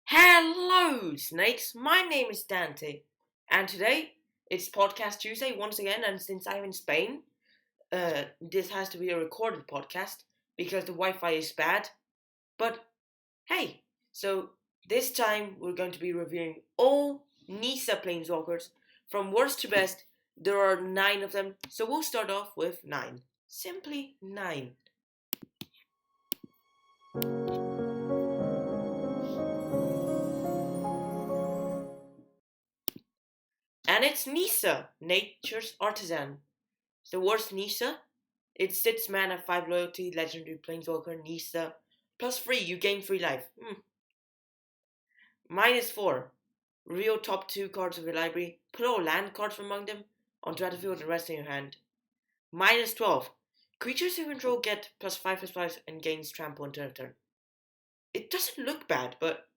Hello, snakes. My name is Dante, and today it's Podcast Tuesday once again. And since I'm in Spain, this has to be a recorded podcast because the Wi-Fi is bad. But hey, so this time we're going to be reviewing all Nissa Planeswalkers from worst to best. There are 9 of them, so we'll start off with 9. Simply 9. And it's Nissa, Nature's Artisan. The worst Nissa. It's 6 mana, 5 loyalty, legendary planeswalker, Nissa. +3, you gain 3 life. -4, reveal top 2 cards of your library, put all land cards from among them onto battlefield and rest in your hand. -12, creatures you control get +5/+5 and gains trample until turn. It doesn't look bad, but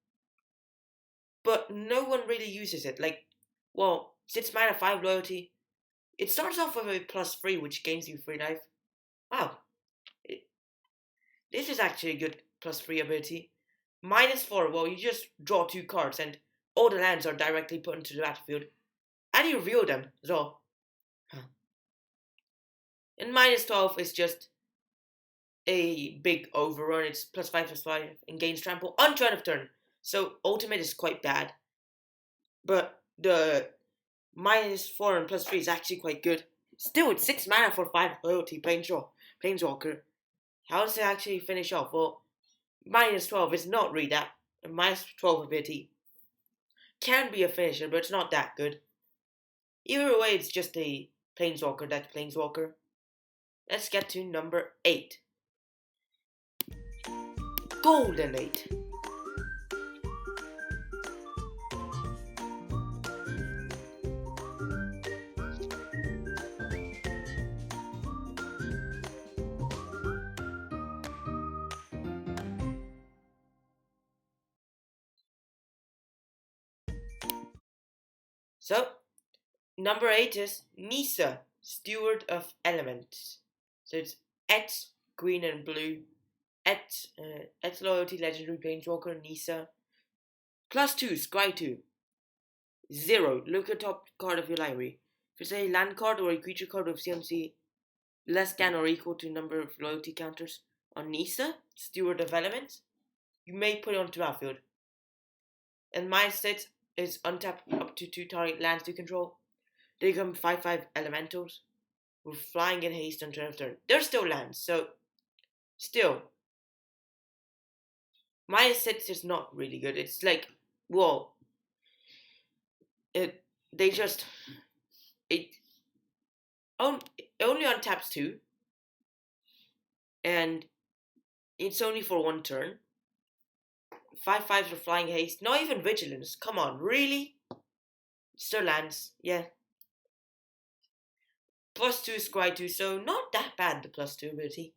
no one really uses it. 6 mana, 5 loyalty. It starts off with a +3, which gains you 3 life. Wow. This is actually a good +3 ability. -4, well, you just draw 2 cards and all the lands are directly put into the battlefield. And you reveal them as well. And -12 is just a big overrun. It's +5/+5 and gains trample on turn of turn. So ultimate is quite bad. But the -4 and +3 is actually quite good. Still, it's 6 mana for 5 loyalty planeswalker. How does it actually finish off? Well, -12 is not really that. A -12 ability can be a finisher, but it's not that good. Either way, it's just a planeswalker that's planeswalker. Let's get to number 8. Golden 8. So, number 8 is Nissa, Steward of Elements. So it's X, green and blue. X loyalty, legendary planeswalker, Nissa. +2, Scry 2. 0, look at top card of your library. If it's a land card or a creature card with CMC less than or equal to number of loyalty counters on Nissa, Steward of Elements, you may put it onto battlefield. And -6 is untap up to 2 target lands you control. They become 5/5 elementals with flying and haste on turn of turn. They're still lands, so still. -6 is not really good. It's like, well, it only untaps 2, and it's only for 1 turn. 5/5s for flying haste, not even vigilance. Come on, really? Still lands, yeah. +2 Scry 2, so not that bad, the +2 ability.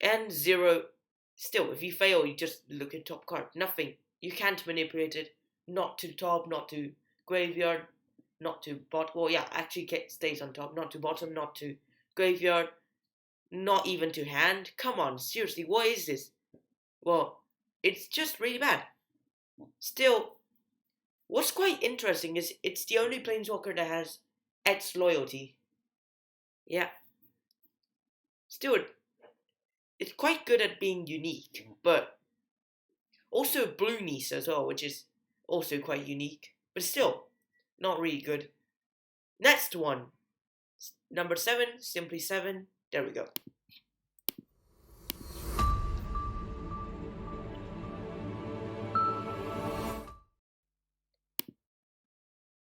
And 0, still, if you fail, you just look at top card. Nothing. You can't manipulate it. Not to top, not to graveyard, not to bottom. Well, yeah, actually it stays on top. Not to bottom, not to graveyard, not even to hand. Come on, seriously, what is this? Well, it's just really bad. Still, what's quite interesting is it's the only planeswalker that has X loyalty. Yeah. Still, it's quite good at being unique, but also blue Nissa as well, which is also quite unique, but still not really good. Next one, number 7, simply 7. There we go.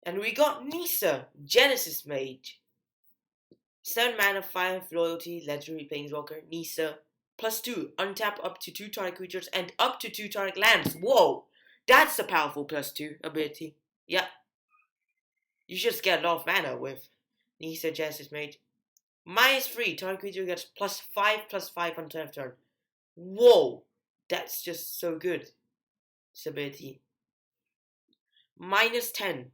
And we got Nissa, Genesis Mage. 7 mana, 5 loyalty, legendary planeswalker, Nissa. +2, untap up to 2 target creatures and up to 2 target lands. Whoa! That's a powerful +2 ability. Yeah. You just get a lot of mana with Nissa, Genesis Mage. -3, target creature gets +5/+5 on turn of turn. Whoa! That's just so good. This ability. -10.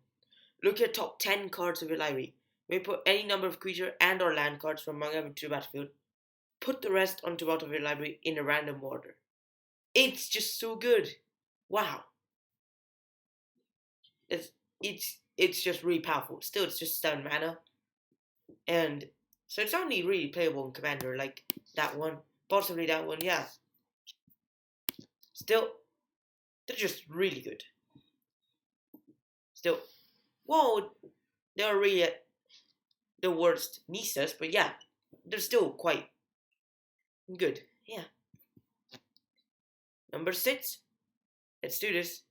Look at top 10 cards of your library. You may put any number of creature and or land cards from among them to the battlefield. Put the rest onto the bottom of your library in a random order. It's just so good. Wow. It's just really powerful. Still, it's just 7 mana. And so it's only really playable in Commander, like that one. Possibly that one, yeah. Still, they're just really good. Still, well, they're really the worst Nissas, but yeah, they're still quite good, yeah. Number 6, let's do this.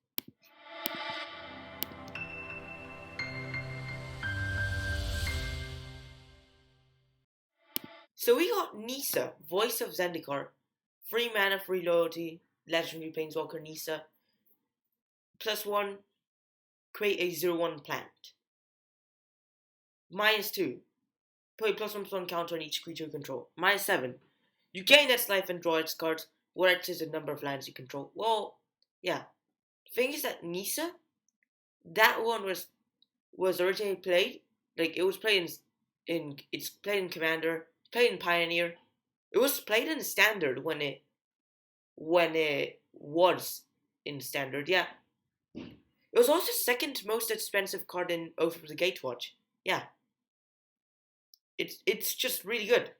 So we got Nissa, Voice of Zendikar, 3 mana, 3 loyalty, legendary planeswalker Nissa, +1, create a 0/1 plant. -2, put a +1/+1 counter on each creature you control. -7, you gain its life and draw its cards, where it is the number of lands you control. Well, yeah. The thing is that Nissa, that one was originally played, like it was played it's played in Commander, played in Pioneer. It was played in Standard when it was in Standard, yeah. It was also second most expensive card in Oath of the Gatewatch. Yeah. It's just really good.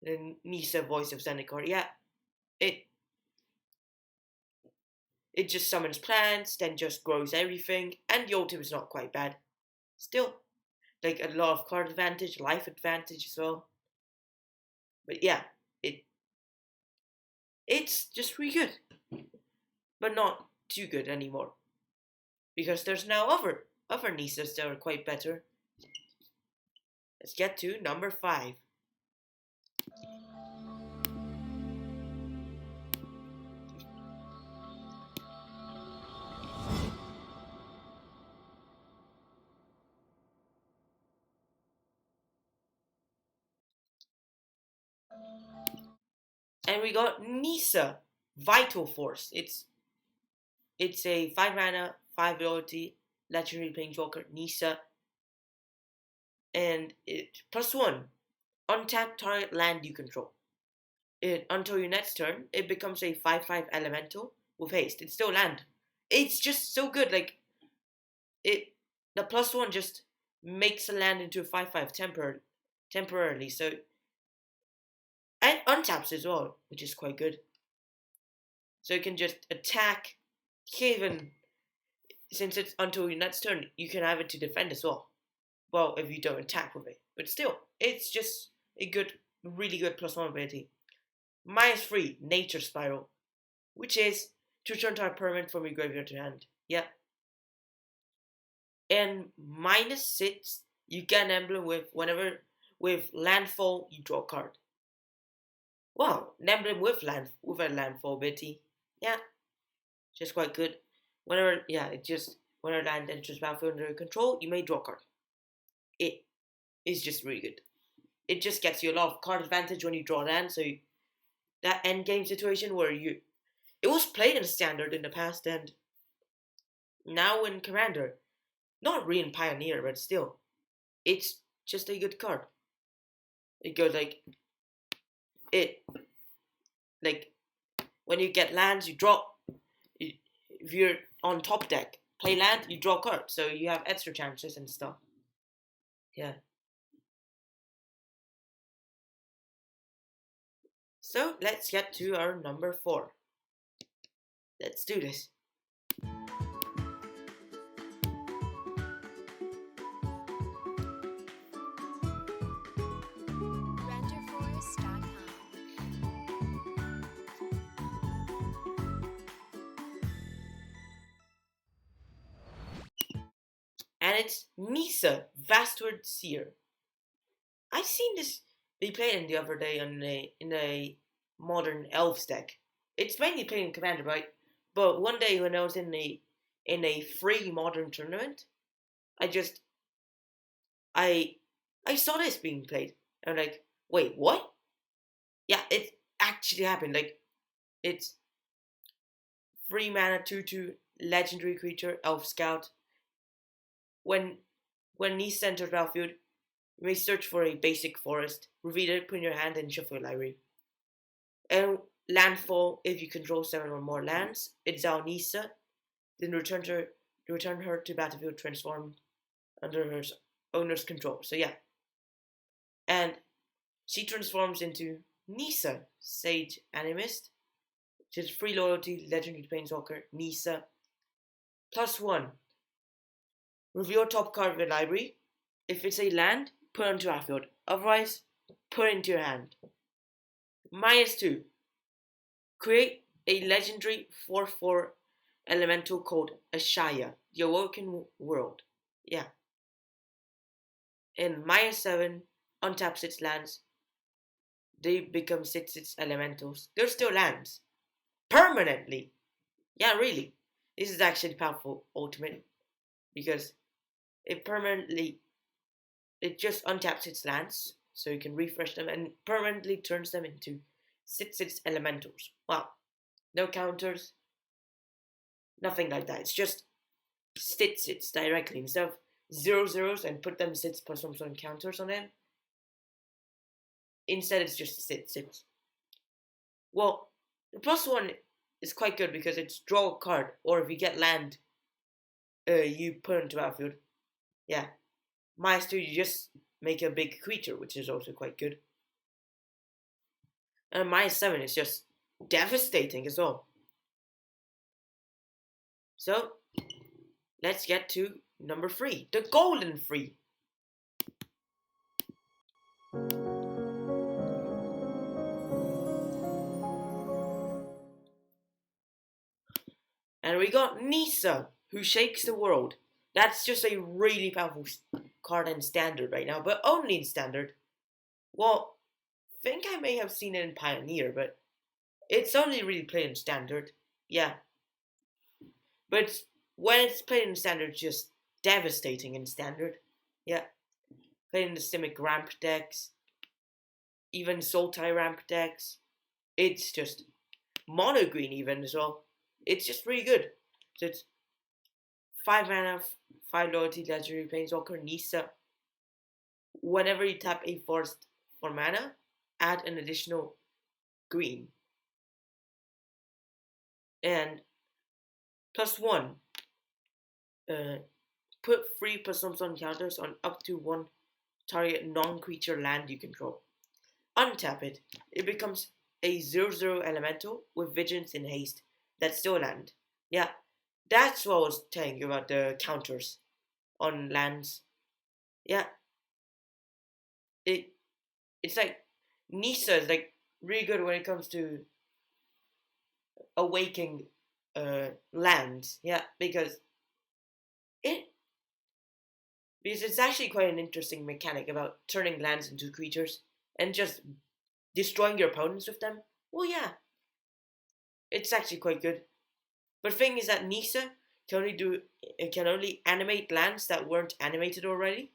The Nissa, Voice of Zendikar, yeah. It just summons plants, then just grows everything, and the ultimate is not quite bad. Still, like a lot of card advantage, life advantage as well. But yeah, it's just really good. But not too good anymore. Because there's now other Nissas that are quite better. Let's get to number 5. And we got Nissa, Vital Force. It's a 5 mana, 5 loyalty, legendary planeswalker Nissa. And it +1, untap target land you control. Until your next turn, it becomes a 5/5 elemental with haste. It's still land. It's just so good. Like the +1 just makes a land into a 5/5 temporarily. So and untaps as well, which is quite good. So you can just attack. Even since it's until your next turn, you can have it to defend as well. Well, if you don't attack with it, but still, it's just a really good +1 ability. -3, Nature Spiral, which is to return to a permanent from your graveyard to hand. Yeah. And -6, you get an emblem with landfall, you draw a card. Wow, an emblem with a landfall ability. Yeah. Just quite good. Whenever land enters battlefield under your control, you may draw a card. It is just really good. It just gets you a lot of card advantage when you draw land, so that end game situation where it was played in Standard in the past, and now in Commander, not really in Pioneer, but still, it's just a good card. It goes like when you get lands, you draw. If you're on top deck, play land, you draw a card, so you have extra chances and stuff. Yeah. So let's get to our number 4. Let's do this. And it's Nissa, Vastward Seer. I've seen this be played in the other day in a modern elves deck. It's mainly played in Commander, right? But one day when I was in a free modern tournament, I saw this being played. And I'm like, wait, what? Yeah, it actually happened. Like, it's 3 mana, 2/2 legendary creature, Elf Scout. When Nissa enters battlefield, you may search for a basic forest, reveal it, put in your hand, and shuffle your library. And landfall, if you control 7 or more lands, exile Nissa, then return her to battlefield transformed under her owner's control. So yeah. And she transforms into Nissa, Sage Animist, which is free loyalty, legendary planeswalker, Nissa. +1. Reveal top card of your library. If it's a land, put it onto battlefield. Otherwise, put it into your hand. -2. Create a legendary 4/4 elemental called Ashaya, the Awoken World. Yeah. And -7, untap 6 lands. They become 6/6 elementals. They're still lands. Permanently. Yeah, really. This is actually powerful ultimate. Because it just untaps its lands. So you can refresh them and permanently turns them into 6/6 elementals. Wow. No counters. Nothing like that. It's just sits directly. Instead of 0/0s and put them 6 plus some counters on them. Instead it's just sits. Well, the +1 is quite good because it's draw a card, or if you get land, you put it into battlefield. Yeah. -2, you just make a big creature, which is also quite good. And -7 is just devastating as well. So, let's get to number 3, the golden 3. And we got Nissa, who shakes the world. That's just a really powerful card in Standard right now, but only in Standard. Well, I think I may have seen it in Pioneer, but it's only really played in Standard. Yeah. But when it's played in Standard, it's just devastating in Standard. Yeah. Played in the Simic ramp decks, even Sultai ramp decks. It's just mono green even as well. It's just really good. So it's 5 mana, 5 loyalty, legendary planeswalker, Nissa. Whenever you tap a forest for mana, add an additional green. And +1. Put 3 +1 counters on up to 1 target non-creature land you control. Untap it. It becomes a 0/0 elemental with vigilance and haste. That's still land. Yeah, that's what I was telling you about the counters on lands. Yeah. It's like Nissa is like really good when it comes to awakening lands. Yeah, because it's actually quite an interesting mechanic about turning lands into creatures and just destroying your opponents with them. Well, yeah. It's actually quite good. But the thing is that Nissa can only animate lands that weren't animated already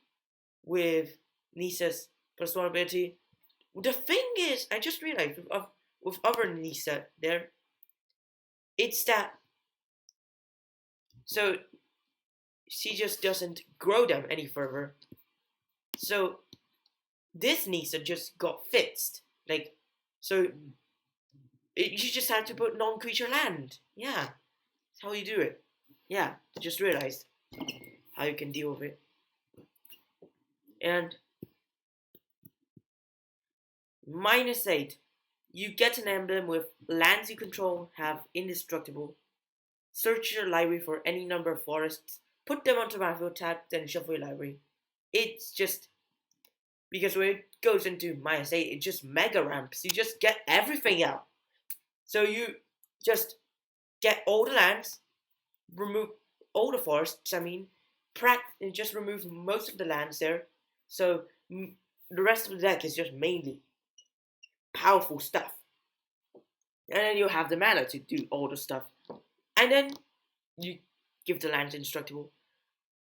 with Nissa's +1 ability. The thing is, I just realized with other Nissa there, it's that so she just doesn't grow them any further. So this Nissa just got fixed. Like, so you just have to put non-creature land. Yeah, that's how you do it. Yeah, I just realized how you can deal with it. And -8. You get an emblem with lands you control have indestructible. Search your library for any number of forests, put them onto battlefield tab, then shuffle your library. It's just because when it goes into -8, it just mega ramps. You just get everything out. So you just get all the lands, remove all the forests, and just remove most of the lands there. So the rest of the deck is just mainly powerful stuff. And then you have the mana to do all the stuff. And then you give the lands indestructible.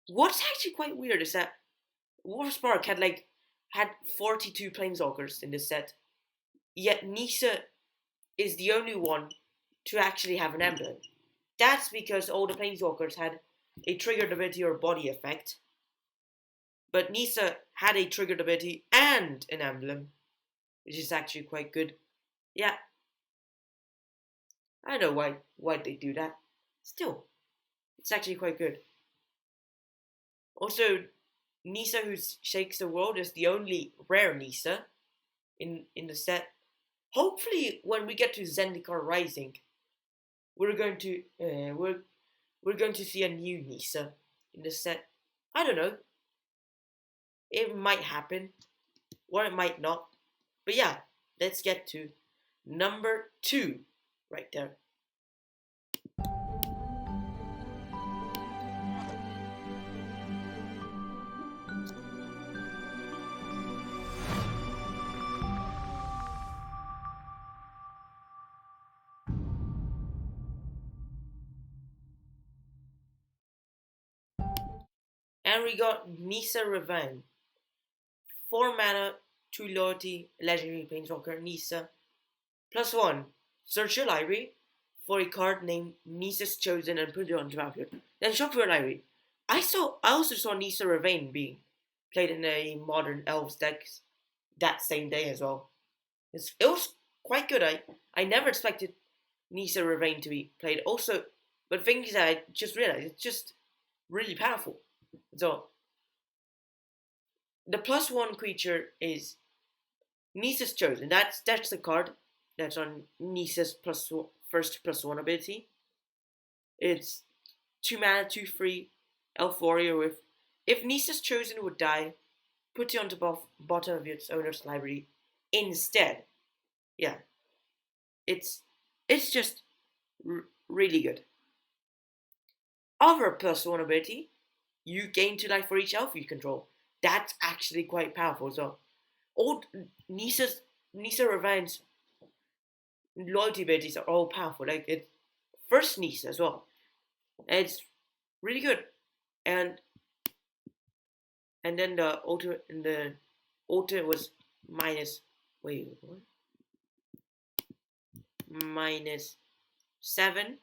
What's actually quite weird is that WarSpark had 42 planeswalkers in this set. Yet Nissa is the only one to actually have an emblem. That's because all the Planeswalkers had a triggered ability or body effect. But Nissa had a triggered ability and an emblem, which is actually quite good. Yeah, I don't know why they do that. Still, it's actually quite good. Also, Nissa who shakes the world is the only rare Nissa in the set. Hopefully, when we get to Zendikar Rising, we're going to see a new Nissa in the set. I don't know. It might happen, or it might not. But yeah, let's get to number 2 right there. And we got Nissa Revenge. 4 mana, 2 loyalty, legendary planeswalker Nissa. +1. Search your library for a card named Nissa's Chosen and put it on the battlefield. Then shuffle your library. I also saw Nissa Revenge being played in a modern elves deck that same day as well. It was quite good. I never expected Nissa Revenge to be played. Also, but things that I just realized, it's just really powerful. So the +1 creature is Nissa's Chosen. That's the card that's on Nissa's first +1 ability. It's 2 mana, 2/3 elf warrior with if Nissa's Chosen would die, put it on the bottom of its owner's library instead. Yeah, it's just really good. Other +1 ability, you gain 2 life for each elf you control. That's actually quite powerful. So, all Nissa Revenge loyalty abilities are all powerful. Like it's first Nissa as well. And it's really good. And then the ultimate was minus -7.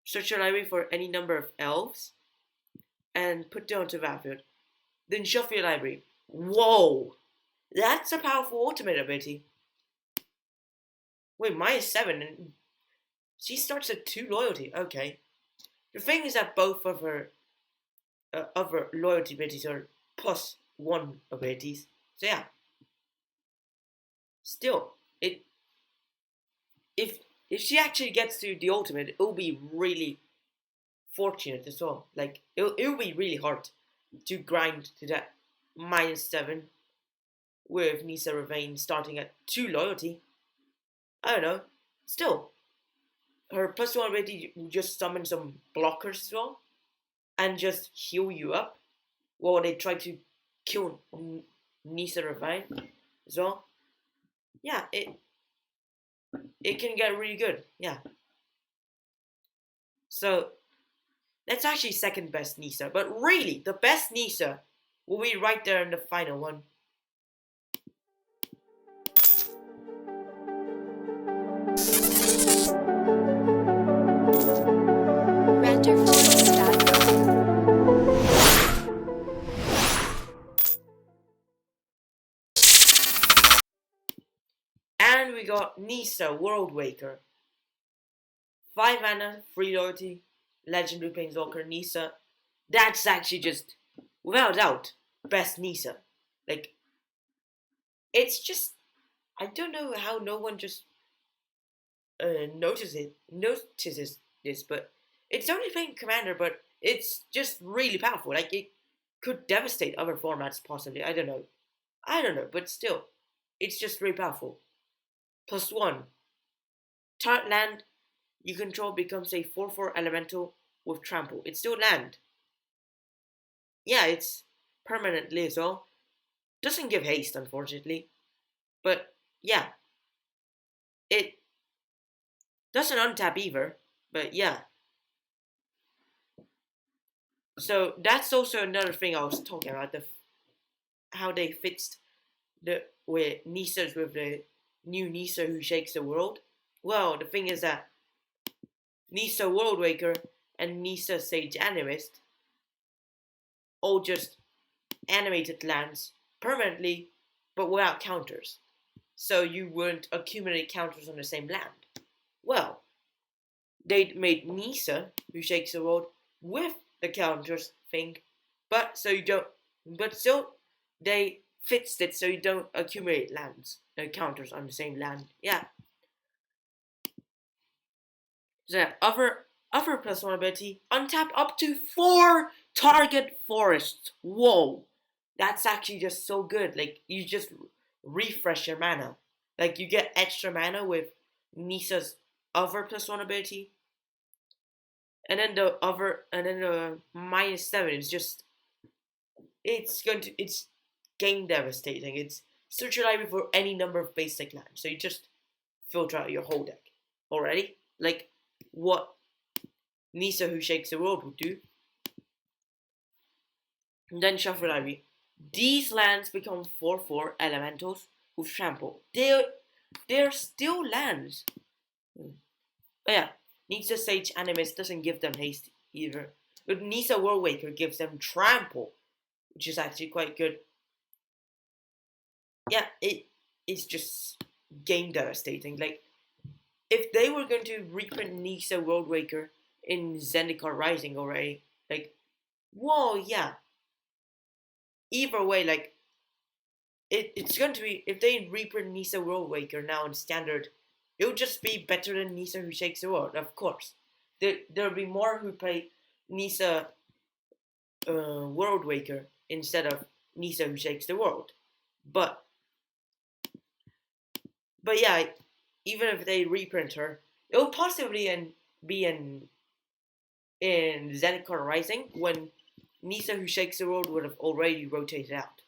Search your library for any number of elves and put them onto the battlefield. Then shuffle your library. Whoa! That's a powerful ultimate ability. Wait, -7 and she starts at 2 loyalty. Okay. The thing is that both of her other loyalty abilities are +1 abilities. So yeah. Still, if she actually gets to the ultimate, it will be really fortunate as well. Like it will be really hard to grind to that -7 with Nissa Revenge starting at 2 loyalty. I don't know. Still, her +1 ability just summon some blockers as well and just heal you up while they try to kill Nissa Revenge as well. Yeah, it can get really good. Yeah. So that's actually second best Nissa, but really the best Nissa will be right there in the final one. And we got Nissa Worldwaker. 5 mana, 3 loyalty, legendary planeswalker Nissa. That's actually just, without doubt, best Nissa. Like, it's just, I don't know how no one just notices this, but it's only playing Commander, but it's just really powerful. Like, it could devastate other formats, possibly. I don't know, but still, it's just really powerful. +1. Target land you control becomes a 4/4 elemental with trample. It's still land. Yeah, it's permanently as well. Doesn't give haste, unfortunately. But yeah, it doesn't untap either. But yeah. So that's also another thing I was talking about, how they fixed with Nissas with the new Nissa who shakes the world. Well, the thing is that Nissa Worldwaker and Nissa Sage Animist all just animated lands permanently, but without counters. So you wouldn't accumulate counters on the same land. Well, they made Nissa, who shakes the world, with the counters thing, but still they fixed it so you don't accumulate lands, counters on the same land. Yeah. So other +1 ability, untap up to 4 target forests. Whoa, that's actually just so good. Like, you just refresh your mana. Like, you get extra mana with Nissa's other +1 ability. And then the -7 is just, it's game devastating. It's search your library for any number of basic lands. So you just filter out your whole deck already. Like what Nissa Who Shakes the World would do. And then shuffle library. These lands become 4/4 elementals with trample. They're still lands. But yeah, Nissa Sage Animist doesn't give them haste either. But Nissa Worldwaker gives them trample, which is actually quite good. Yeah, it's just game devastating. Like, if they were going to reprint Nissa Worldwaker in Zendikar Rising already, like, whoa, yeah. Either way, like, it's going to be, if they reprint Nissa Worldwaker now in Standard, it'll just be better than Nissa Who Shakes the World, of course. There'll be more who play Nissa Worldwaker instead of Nissa Who Shakes the World. But yeah, even if they reprint her, it'll possibly be in Zendikar Rising when Nissa Who Shakes the World would have already rotated out.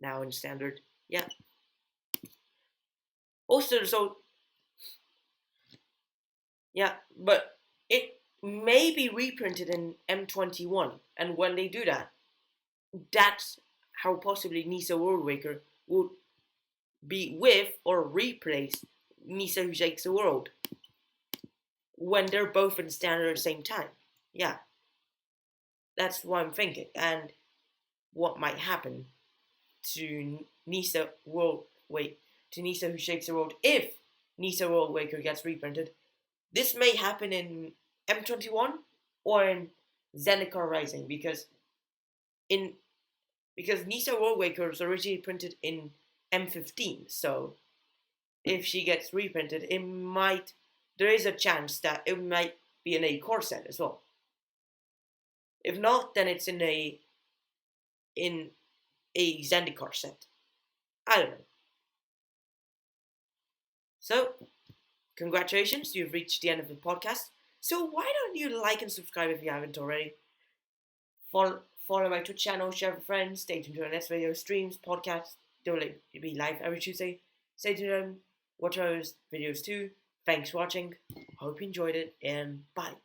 Now in Standard, yeah. Also, so yeah, but it may be reprinted in M21, and when they do that, that's how possibly Nissa Worldwaker would be with or replace Nissa Who Shakes the World when they're both in Standard at the same time. Yeah, that's what I'm thinking, and what might happen to Nissa Who Shakes the World if Nissa Worldwaker gets reprinted. This may happen in M21 or in Zendikar Rising because Nissa Worldwaker was originally printed in M15, so if she gets reprinted, there is a chance that it might be in a core set as well. If not, then it's in a Zendikar set. I don't know. So, congratulations, you've reached the end of the podcast. So why don't you like and subscribe if you haven't already? Follow my Twitch channel, share with friends, stay tuned to our next video, streams, podcasts. Don't let it be live every Tuesday. Stay tuned, watch our videos too. Thanks for watching. Hope you enjoyed it, and bye.